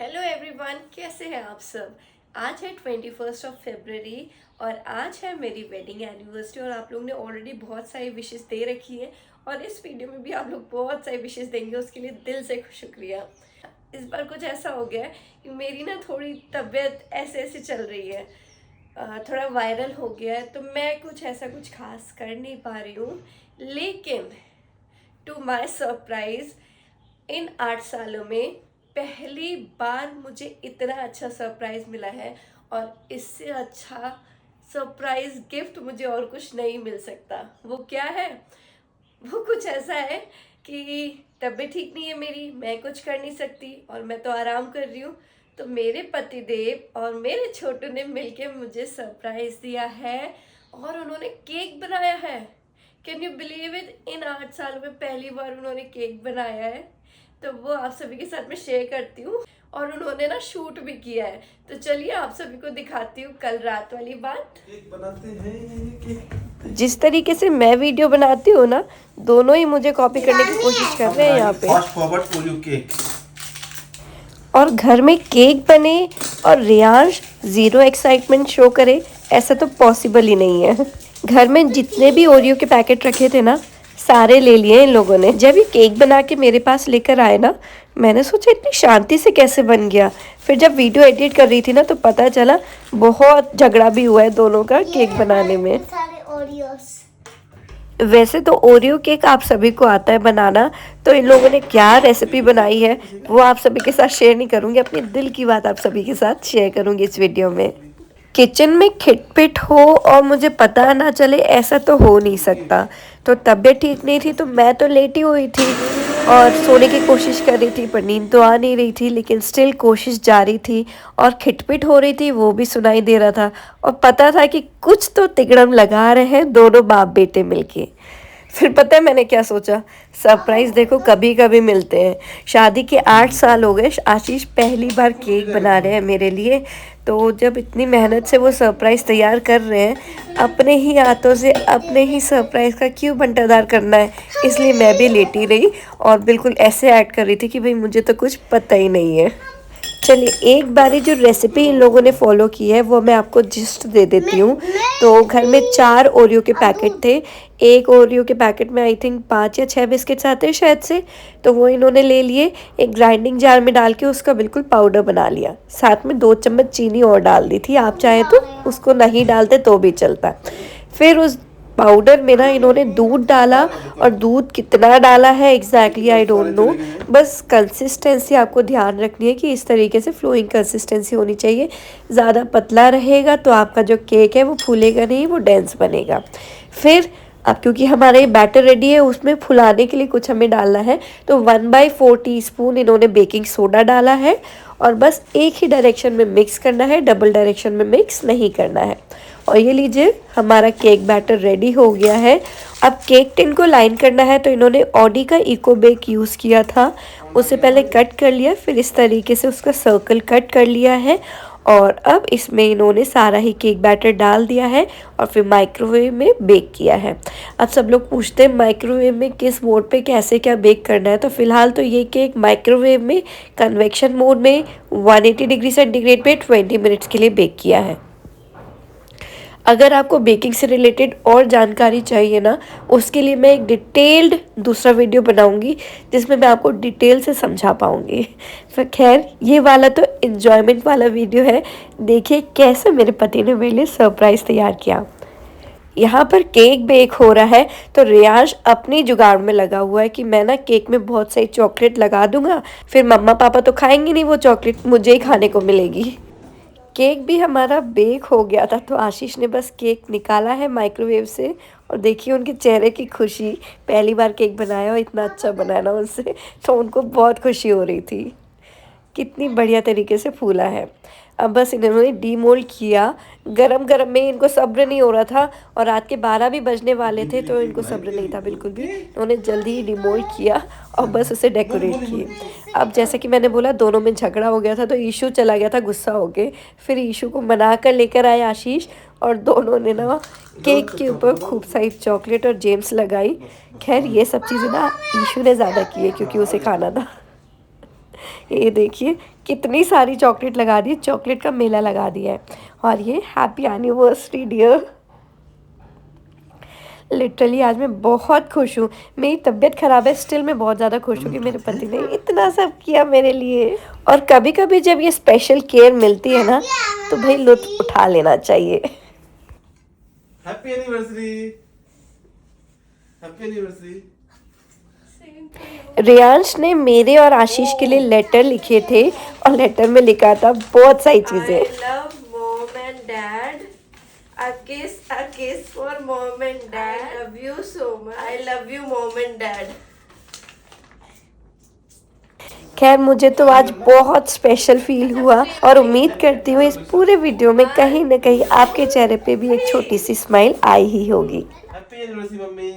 Hello everyone, कैसे हैं आप सब। आज है 21 फरवरी और आज है मेरी वेडिंग एनिवर्सरी और आप लोग ने ऑलरेडी बहुत सारी विशेस दे रखी हैं और इस वीडियो में भी आप लोग बहुत सारी विशेस देंगे, उसके लिए दिल से शुक्रिया। इस बार कुछ ऐसा हो गया है कि मेरी ना थोड़ी तबीयत ऐसे ऐसे चल रही है, थोड़ा वायरल हो गया है, तो मैं कुछ खास कर नहीं पा रही हूँ। लेकिन टू माय सरप्राइज, इन 8 सालों में पहली बार मुझे इतना अच्छा सरप्राइज मिला है और इससे अच्छा सरप्राइज गिफ्ट मुझे और कुछ नहीं मिल सकता। वो क्या है? वो कुछ ऐसा है कि तबीयत ठीक नहीं है मेरी, मैं कुछ कर नहीं सकती और मैं तो आराम कर रही हूँ, तो मेरे पति देव और मेरे छोटू ने मिलके मुझे सरप्राइज दिया है और उन्होंने केक बनाया है। Can you believe it? इन 8 सालों में पहली बार उन्होंने केक बनाया है, तो वो आप सभी के साथ में शेयर करती हूँ और उन्होंने ना शूट भी किया है। तो चलिए आप सभी को दिखाती हूँ कल रात वाली बात। केक बनाते हैं जिस तरीके से मैं वीडियो बनाती हूँ ना, दोनों ही मुझे कॉपी करने की कोशिश कर रहे हैं यहाँ पे। Fast forward for you cake. और घर में केक बने और रियांश जीरो एक्साइटमेंट शो करे, ऐसा तो पॉसिबल ही नहीं है। घर में जितने भी ओरियो के पैकेट रखे थे ना, सारे ले लिए इन लोगों ने। जब ये केक बना के मेरे पास लेकर आए ना, मैंने सोचा इतनी शांति से कैसे बन गया। फिर जब वीडियो एडिट कर रही थी ना, तो पता चला बहुत झगड़ा भी हुआ है दोनों का केक बनाने में। वैसे तो ओरियो केक आप सभी को आता है बनाना, तो इन लोगों ने क्या रेसिपी बनाई है वो आप सभी के साथ शेयर नहीं करूँगी, अपने दिल की बात आप सभी के साथ शेयर करूँगी इस वीडियो में। किचन में खिटपिट हो और मुझे पता ना चले, ऐसा तो हो नहीं सकता। तो तबीयत ठीक नहीं थी तो मैं तो लेटी हुई थी और सोने की कोशिश कर रही थी, पर नींद तो आ नहीं रही थी, लेकिन स्टिल कोशिश जारी थी और खिटपिट हो रही थी, वो भी सुनाई दे रहा था और पता था कि कुछ तो तिकड़म लगा रहे हैं दोनों बाप बेटे मिलके। फिर पता है मैंने क्या सोचा? सरप्राइज देखो कभी कभी मिलते हैं। शादी के 8 साल हो गए, आशीष पहली बार केक बना रहे हैं मेरे लिए, तो जब इतनी मेहनत से वो सरप्राइज़ तैयार कर रहे हैं, अपने ही हाथों से अपने ही सरप्राइज़ का क्यों बंटाधार करना है। इसलिए मैं भी लेटी रही और बिल्कुल ऐसे एक्ट कर रही थी कि भाई मुझे तो कुछ पता ही नहीं है। चलिए एक बारी जो रेसिपी इन लोगों ने फॉलो की है वो मैं आपको जिस्ट दे देती हूँ। तो घर में 4 ओरियो के पैकेट थे। एक ओरियो के पैकेट में आई थिंक 5 या 6 बिस्किट्स आते हैं शायद से, तो वो इन्होंने ले लिए। एक ग्राइंडिंग जार में डाल के उसका बिल्कुल पाउडर बना लिया, साथ में 2 चम्मच चीनी और डाल दी थी। आप चाहे तो उसको नहीं डालते तो भी चलता। फिर उस पाउडर में ना इन्होंने दूध डाला, और दूध कितना डाला है एग्जैक्टली आई डोंट नो, बस कंसिस्टेंसी आपको ध्यान रखनी है कि इस तरीके से फ्लोइंग कंसिस्टेंसी होनी चाहिए। ज़्यादा पतला रहेगा तो आपका जो केक है वो फूलेगा नहीं, वो डेंस बनेगा। फिर अब क्योंकि हमारा ये बैटर रेडी है, उसमें फुलाने के लिए कुछ हमें डालना है, तो 1/4 टीस्पून इन्होंने बेकिंग सोडा डाला है और बस एक ही डायरेक्शन में मिक्स करना है, डबल डायरेक्शन में मिक्स नहीं करना है। और ये लीजिए हमारा केक बैटर रेडी हो गया है। अब केक टिन को लाइन करना है, तो इन्होंने ऑडी का इको बेक यूज़ किया था, उससे पहले कट कर लिया, फिर इस तरीके से उसका सर्कल कट कर लिया है और अब इसमें इन्होंने सारा ही केक बैटर डाल दिया है और फिर माइक्रोवेव में बेक किया है। अब सब लोग पूछते हैं माइक्रोवेव में किस मोड पे कैसे क्या बेक करना है, तो फिलहाल तो ये केक माइक्रोवेव में कन्वेक्शन मोड में 180 डिग्री सेंटीग्रेड पे 20 मिनट्स के लिए बेक किया है। अगर आपको बेकिंग से रिलेटेड और जानकारी चाहिए ना, उसके लिए मैं एक डिटेल्ड दूसरा वीडियो बनाऊंगी जिसमें मैं आपको डिटेल से समझा पाऊंगी। फिर खैर ये वाला तो इन्जॉयमेंट वाला वीडियो है। देखिए कैसे मेरे पति ने मेरे लिए सरप्राइज़ तैयार किया। यहाँ पर केक बेक हो रहा है, तो रियांश अपनी जुगाड़ में लगा हुआ है कि मैं ना केक में बहुत सारी चॉकलेट लगा दूंगा, फिर मम्मा पापा तो खाएंगे नहीं वो चॉकलेट, मुझे ही खाने को मिलेगी। केक भी हमारा बेक हो गया था, तो आशीष ने बस केक निकाला है माइक्रोवेव से और देखिए उनके चेहरे की खुशी। पहली बार केक बनाया और इतना अच्छा बनाया ना उनसे, तो उनको बहुत खुशी हो रही थी। कितनी बढ़िया तरीके से फूला है। अब बस इन्होंने डीमोल्ड किया, गरम गरम में इनको सब्र नहीं हो रहा था और रात के 12 भी बजने वाले थे, तो इनको सब्र नहीं था बिल्कुल भी। इन्होंने जल्दी ही डीमोल्ड किया और बस उसे डेकोरेट किए। अब जैसे कि मैंने बोला दोनों में झगड़ा हो गया था, तो ईशू चला गया था गुस्सा होके। फिर ईशू को मना कर लेकर आए आशीष और दोनों ने ना केक के ऊपर खूब सारी चॉकलेट और जेम्स लगाई। खैर ये सब चीज़ें ना ईशू ने ज़्यादा की है क्योंकि उसे खाना था। ये देखिए कितनी सारी चॉकलेट लगा दी, चॉकलेट का मेला लगा दिया है। और ये हैप्पी एनिवर्सरी डियर। लिटरली आज मैं बहुत खुश हूँ। मेरी तबीयत ख़राब है, स्टिल मैं बहुत ज़्यादा खुश हूँ कि मेरे पति ने इतना सब किया मेरे लिए। और कभी कभी जब ये स्पेशल केयर मिलती है ना, तो भाई लुत्फ उठा लेना चाहिए। Happy anniversary, happy anniversary. Riyansh ने मेरे और आशीष के लिए लेटर लिखे थे और लेटर में लिखा था बहुत सारी चीज़ें। I love mom and dad. A kiss for mom and dad. I love you so much. I love you mom and dad. खैर मुझे तो आज बहुत स्पेशल फील हुआ और उम्मीद करती हूँ इस पूरे वीडियो में कहीं न कहीं आपके चेहरे पे भी एक छोटी सी स्माइल आई ही होगी। Happy anniversary mummy.